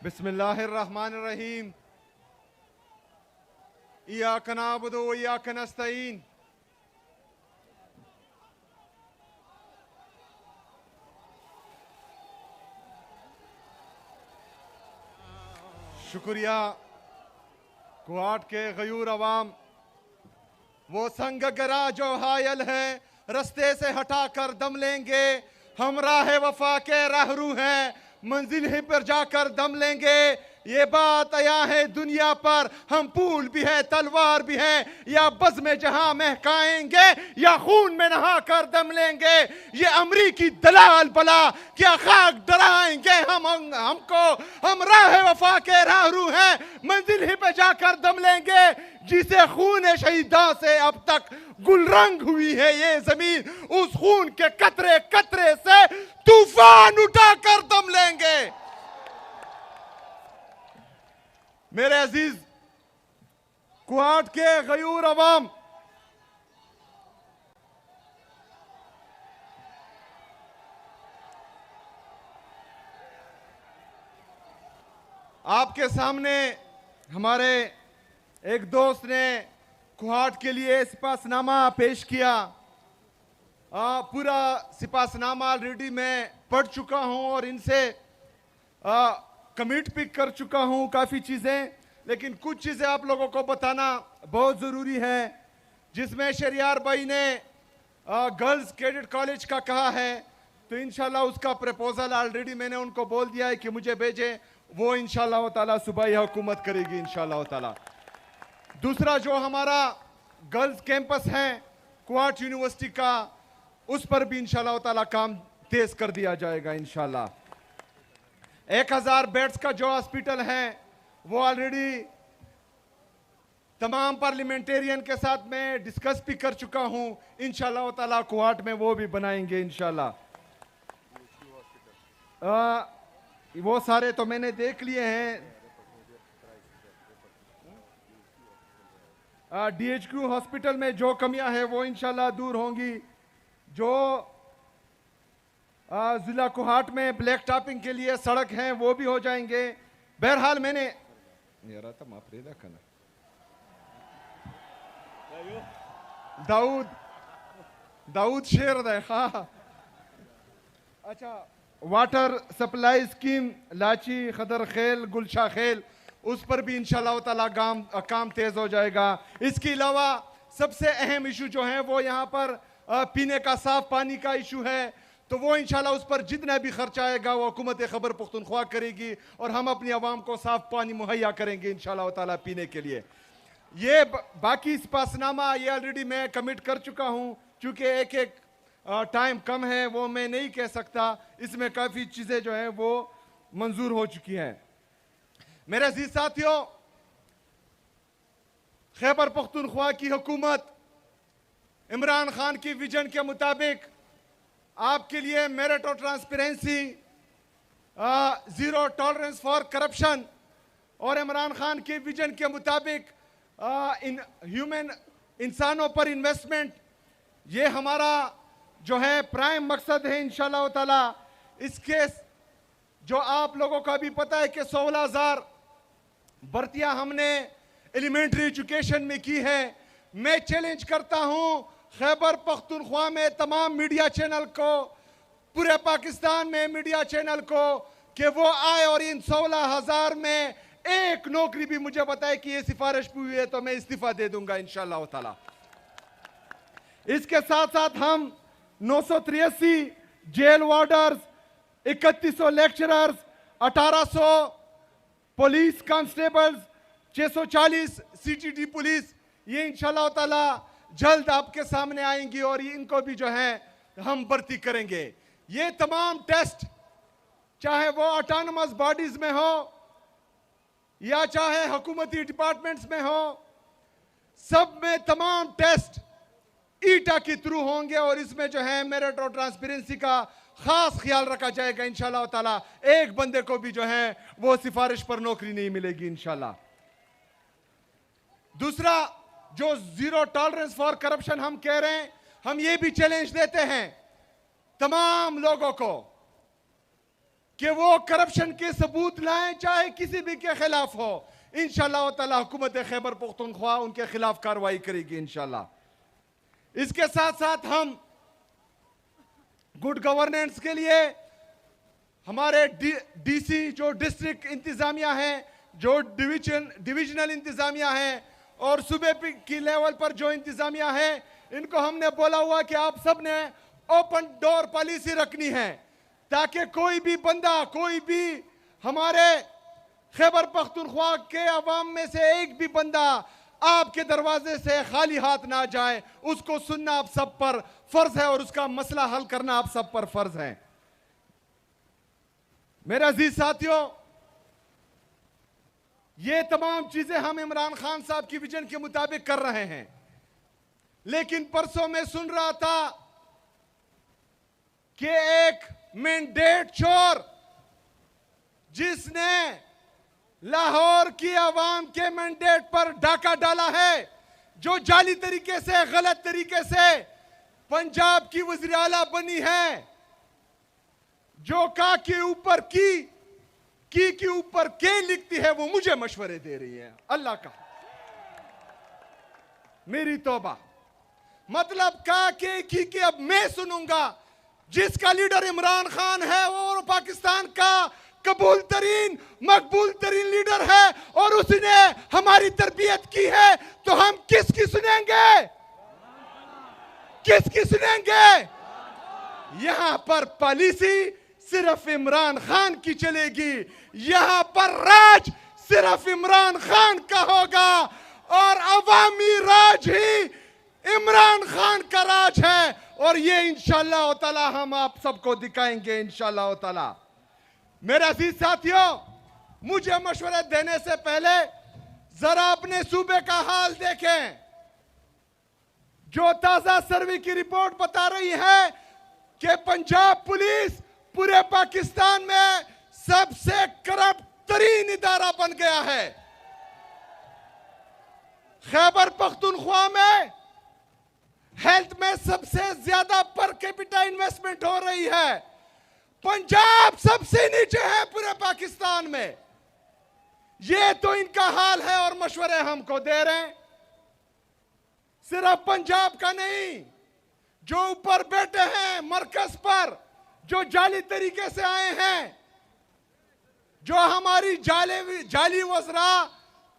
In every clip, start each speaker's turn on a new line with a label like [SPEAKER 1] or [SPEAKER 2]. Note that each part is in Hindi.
[SPEAKER 1] बिस्मिल्लाहिर्रहमानिर्रहीम। इय्याक नअबुदु व इय्याक नस्तईन। शुक्रिया। कुआट के गयूर अवाम, वो संग गरा जो हायल है, रस्ते से हटा कर दम लेंगे। हम राह वफा के राहरू हैं, मंजिल ही पर जाकर दम लेंगे। ये बात आया है दुनिया पर, हम फूल भी है तलवार भी है, या बज़ में जहां महकाएंगे या खून में नहा कर दम लेंगे। ये अमरीकी दलाल बला क्या खाक डराएंगे हमको। हम राह वफा के राहरू हैं, मंजिल ही पे जाकर दम लेंगे। जिसे खून शहीदा से अब तक गुलरंग हुई है ये जमीन, उस खून के कतरे कतरे से तूफान उठाकर दम लेंगे। मेरे अजीज कुआट के गयूर अवाम, आपके सामने हमारे एक दोस्त ने कुआट के लिए सिपासनामा पेश किया। पूरा सिपासनामा ऑलरेडी मैं पढ़ चुका हूं और इनसे कमिट भी कर चुका हूं काफ़ी चीज़ें, लेकिन कुछ चीज़ें आप लोगों को बताना बहुत ज़रूरी है। जिसमें शरियार भाई ने गर्ल्स कैडेट कॉलेज का कहा है, तो इंशाल्लाह उसका प्रपोजल ऑलरेडी मैंने उनको बोल दिया है कि मुझे भेजें। वो इंशाल्लाह ताला सुबह ही हुकूमत करेगी इंशाल्लाह ताला। दूसरा जो हमारा गर्ल्स कैंपस है कुआट यूनिवर्सिटी का, उस पर भी इंशाल्लाह ताला काम तेज कर दिया जाएगा इंशाल्लाह। 1000 बेड्स का जो हॉस्पिटल है वो ऑलरेडी तमाम पार्लियामेंटेरियन के साथ मैं डिस्कस भी कर चुका हूं। इंशाल्लाह ताला कुआट में वो भी बनाएंगे इंशाल्लाह। वो सारे तो मैंने देख लिए हैं। DHQ हॉस्पिटल में जो कमियां हैं वो इंशाल्लाह दूर होंगी। जो जिला कुहाट में ब्लैक टॉपिंग के लिए सड़क हैं वो भी हो जाएंगे। बहरहाल मैंने दाऊद शेर देखा। अच्छा, वाटर सप्लाई स्कीम लाची खदर खेल गुलशा खेल, उस पर भी इंशाल्लाह ताला काम तेज हो जाएगा। इसके अलावा सबसे अहम इशू जो है वो यहाँ पर पीने का साफ पानी का इशू है, तो वो इंशाल्लाह उस पर जितना भी खर्चा आएगा वो हुकूमत खैबर पख्तूनख्वा करेगी और हम अपनी आवाम को साफ पानी मुहैया करेंगे इंशाल्लाह ताला पीने के लिए। ये बाकी सिपासनामा ये ऑलरेडी मैं कमिट कर चुका हूँ, चूँकि एक टाइम कम है वो मैं नहीं कह सकता। इसमें काफ़ी चीज़ें जो हैं वो मंजूर हो चुकी हैं। मेरे अजीज साथियों, खैबर पख्तूनख्वा की हुकूमत इमरान खान की विजन के मुताबिक आपके लिए मेरिट और transparency, zero tolerance for corruption और इमरान खान के विजन के मुताबिक इंसानों पर इन्वेस्टमेंट, ये हमारा जो है प्राइम मकसद है इंशाल्लाह ताला। इसके जो आप लोगों को भी पता है कि 16,000 भर्तियां हमने एलिमेंट्री एजुकेशन में की है। मैं चैलेंज करता हूं खैबर पख्तूनख्वा में तमाम मीडिया चैनल को, पूरे पाकिस्तान में मीडिया चैनल को, कि वो आए और इन 16,000 में एक नौकरी भी मुझे बताए कि ये सिफारिश भी हुई है तो मैं इस्तीफा दे दूंगा इंशाल्लाह ताला। इसके साथ साथ हम 983 jail warders, 3100 lecturers, 1800 police constables, 640 CTD police, ये इंशाल्लाह ताला जल्द आपके सामने आएंगी और इनको भी जो है हम भर्ती करेंगे। ये तमाम टेस्ट चाहे वो ऑटोनमस बॉडीज में हो या चाहे हुकूमती डिपार्टमेंट्स में हो, सब में तमाम टेस्ट ईटा के थ्रू होंगे और इसमें जो है मेरिट और ट्रांसपेरेंसी का खास ख्याल रखा जाएगा इंशाल्लाह ताला। एक बंदे को भी जो है वो सिफारिश पर नौकरी नहीं मिलेगी इंशाल्लाह। दूसरा, जो जीरो टॉलरेंस फॉर करप्शन हम कह रहे हैं, हम ये भी चैलेंज देते हैं तमाम लोगों को कि वो करप्शन के सबूत लाएं, चाहे किसी भी के खिलाफ हो। इंशाअल्लाह ताला हुकूमत खैबर पख्तूनख्वा उनके खिलाफ कार्रवाई करेगी इंशाअल्लाह। इसके साथ साथ हम गुड गवर्नेंस के लिए हमारे डीसी जो डिस्ट्रिक्ट इंतजामिया है, जो डिविजनल इंतजामिया है और सूबे की लेवल पर जो इंतजामिया है, इनको हमने बोला हुआ कि आप सब ने ओपन डोर पॉलिसी रखनी है, ताकि कोई भी बंदा, कोई भी हमारे खैबर पख्तूनख्वा के अवाम में से एक भी बंदा आपके दरवाजे से खाली हाथ ना जाए। उसको सुनना आप सब पर फर्ज है और उसका मसला हल करना आप सब पर फर्ज है। मेरे अजीज साथियों, ये तमाम चीजें हम इमरान खान साहब की विजन के मुताबिक कर रहे हैं, लेकिन परसों में सुन रहा था कि एक मैंडेट चोर जिसने लाहौर की आवाम के मैंडेट पर डाका डाला है, जो जाली तरीके से, गलत तरीके से पंजाब की वज़ीर आला बनी है, जो का के ऊपर की के ऊपर के लिखती है, वो मुझे मशवरे दे रही है। अल्लाह का मेरी तौबा, मतलब का के की अब मैं सुनूंगा। जिसका लीडर इमरान खान है वो पाकिस्तान का कबूल तरीन, मकबूल तरीन लीडर है और उसने हमारी तरबियत की है, तो हम किसकी सुनेंगे? किसकी सुनेंगे? यहां पर पॉलिसी सिर्फ इमरान खान की चलेगी, यहां पर राज सिर्फ इमरान खान का होगा और अवामी राज ही इमरान खान का राज है। और ये इंशाअल्लाह ताला हम आप सबको दिखाएंगे इंशाअल्लाह ताला। मेरे अजीज साथियों, मुझे मशवरे देने से पहले जरा अपने सूबे का हाल देखें। जो ताजा सर्वे की रिपोर्ट बता रही है कि पंजाब पुलिस पूरे पाकिस्तान में सबसे करप्ट तरीन इदारा बन गया है। खैबर पख्तूनख्वा में हेल्थ में सबसे ज्यादा पर कैपिटा इन्वेस्टमेंट हो रही है। पंजाब सबसे नीचे है पूरे पाकिस्तान में। ये तो इनका हाल है और मशवरे हमको दे रहे हैं। सिर्फ पंजाब का नहीं, जो ऊपर बैठे हैं मरकज पर, जो जाली तरीके से आए हैं, जो हमारी जाली वज़रा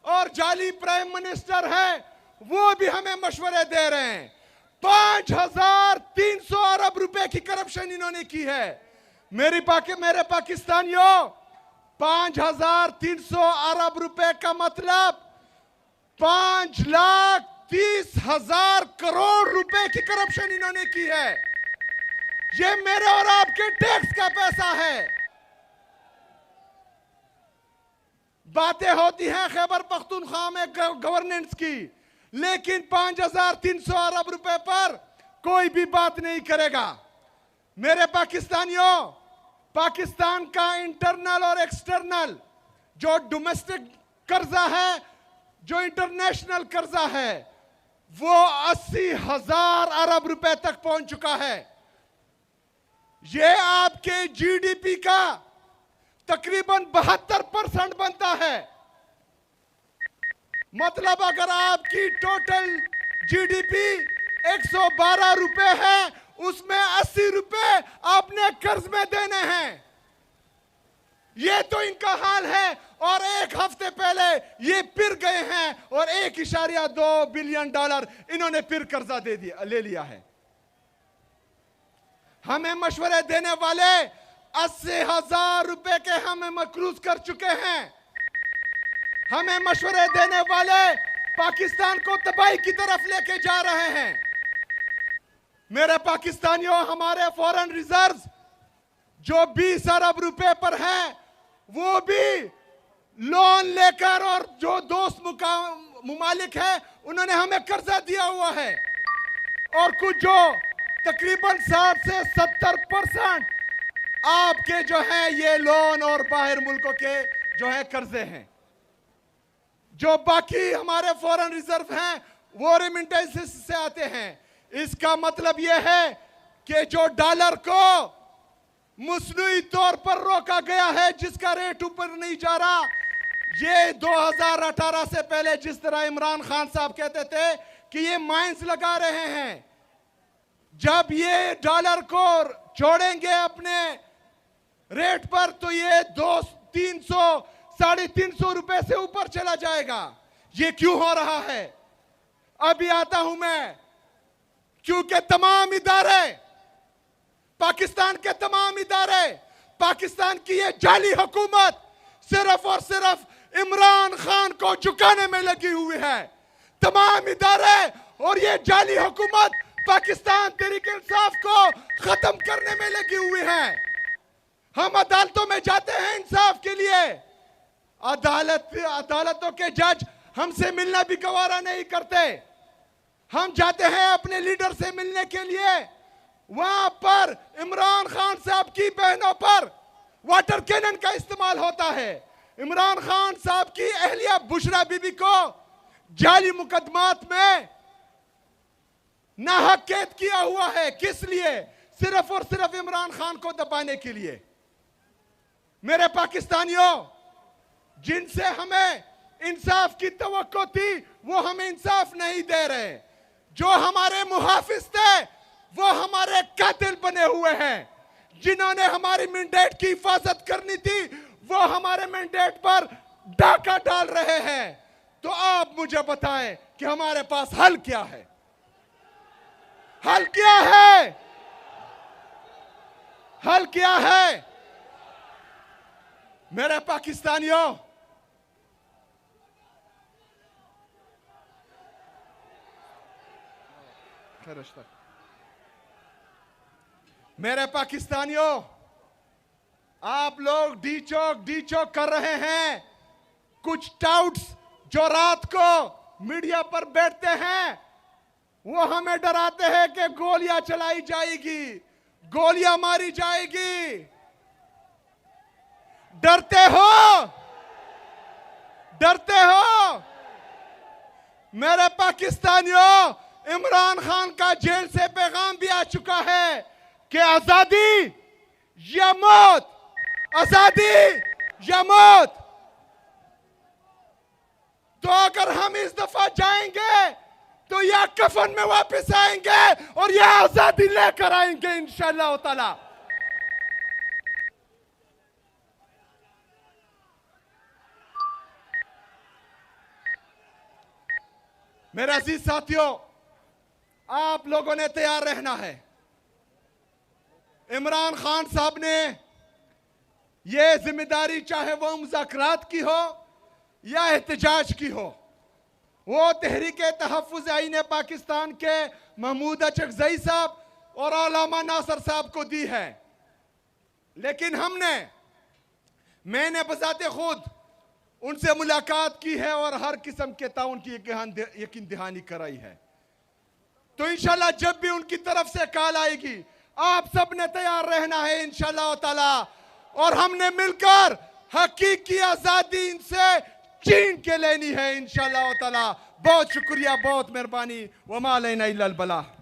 [SPEAKER 1] और जाली प्राइम मिनिस्टर है, वो भी हमें मशवरे दे रहे हैं। 5300 अरब रुपए की करप्शन इन्होंने की है। मेरे पाकिस्तानियों, 5300 अरब रुपए का मतलब 5,30,000 करोड़ रुपए की करप्शन इन्होंने की है। ये मेरे और आपके टैक्स का पैसा है। बातें होती हैं खैबर पख्तूनख्वा में गवर्नेंस की, लेकिन 5,300 अरब रुपए पर कोई भी बात नहीं करेगा। मेरे पाकिस्तानियों, पाकिस्तान का इंटरनल और एक्सटर्नल जो डोमेस्टिक कर्जा है, जो इंटरनेशनल कर्जा है, वो 80,000 अरब रुपए तक पहुंच चुका है। ये आपके जीडीपी का तकरीबन 72% बनता है। मतलब अगर आपकी टोटल जीडीपी 112 रुपए है, उसमें 80 रुपए आपने कर्ज में देने हैं। ये तो इनका हाल है। और एक हफ्ते पहले ये फिर गए हैं और 1.2 बिलियन डॉलर इन्होंने फिर कर्जा ले लिया है। हमें मशवरे देने वाले 80,000 रुपए के हमें मकरूज कर चुके हैं। हमें मशवरे देने वाले पाकिस्तान को तबाही की तरफ लेके जा रहे हैं। मेरे पाकिस्तानियों, हमारे फॉरेन रिजर्व्स जो 20 अरब रुपए पर है, वो भी लोन लेकर, और जो दोस्त मुमालिक है उन्होंने हमें कर्जा दिया हुआ है। और कुछ जो तकरीबन 60 से 70% आपके जो है ये लोन और बाहर मुल्कों के जो है कर्जे हैं। जो बाकी हमारे फॉरेन रिजर्व हैं वो रेमिटेंसेस से आते हैं। इसका मतलब यह है कि जो डॉलर को मसनूई तौर पर रोका गया है, जिसका रेट ऊपर नहीं जा रहा। ये 2018 से पहले जिस तरह इमरान खान साहब कहते थे कि ये माइंस लगा रहे हैं, जब ये डॉलर को छोड़ेंगे अपने रेट पर तो ये 200-300, 350 रुपए से ऊपर चला जाएगा। ये क्यों हो रहा है? अभी आता हूं मैं। क्योंकि तमाम इदारे, पाकिस्तान के तमाम इदारे, पाकिस्तान की ये जाली हुकूमत सिर्फ और सिर्फ इमरान खान को झुकाने में लगी हुई है। तमाम इदारे और ये जाली हुकूमत पाकिस्तान तहरीक-ए-इंसाफ को खत्म करने में लगी हुई है। हम अदालतों में जाते हैं इंसाफ के लिए, अदालतों के जज हमसे मिलना भी गवारा नहीं करते। हम जाते हैं अपने लीडर से मिलने के लिए, वहां पर इमरान खान साहब की बहनों पर वाटर कैनन का इस्तेमाल होता है। इमरान खान साहब की अहलिया बुशरा बीबी को जाली मुकदमात में नाहक कैद किया हुआ है। किस लिए? सिर्फ और सिर्फ इमरान खान को दबाने के लिए। मेरे पाकिस्तानियों, जिनसे हमें इंसाफ की तवक्को थी वो हमें इंसाफ नहीं दे रहे। जो हमारे मुहाफिज थे वो हमारे कातिल बने हुए हैं। जिन्होंने हमारी मैंडेट की हिफाजत करनी थी वो हमारे मैंडेट पर डाका डाल रहे हैं। तो आप मुझे बताएं कि हमारे पास हल क्या है? हल क्या है? हल क्या है? मेरे पाकिस्तानियों, मेरे पाकिस्तानियों, आप लोग डी चौक कर रहे हैं। कुछ टाउट्स जो रात को मीडिया पर बैठते हैं वो हमें डराते हैं कि गोलियां चलाई जाएगी, गोलियां मारी जाएगी। डरते हो? डरते हो? मेरे पाकिस्तानियों, इमरान खान का जेल से पैगाम भी आ चुका है कि आजादी या मौत, आजादी या मौत। तो अगर हम इस दफा जाएंगे तो या कफन में वापस आएंगे और या आजादी लेकर आएंगे इंशाअल्लाह ताला। मेरे अजीज साथियों, आप लोगों ने तैयार रहना है। इमरान खान साहब ने यह जिम्मेदारी, चाहे वो मुज़ाकरात की हो या एहतजाज की हो, वो तहरीक-ए-तहफ़्फ़ुज़ आईन पाकिस्तान के महमूद अचकज़ई साहब और अल्लामा नासर साहब को दी है। लेकिन मैंने बज़ाते खुद उनसे मुलाकात की है और हर किस्म के ताउन की यकीन दहानी कराई है। तो इंशाल्लाह जब भी उनकी तरफ से कॉल आएगी, आप सब ने तैयार रहना है इंशाल्लाह ताला। और हमने मिलकर हकीकी आजादी इनसे छीन के लेनी है इंशाल्लाह ताला। बहुत शुक्रिया, बहुत मेहरबानी। वमा अलैना इल्लल बलाग।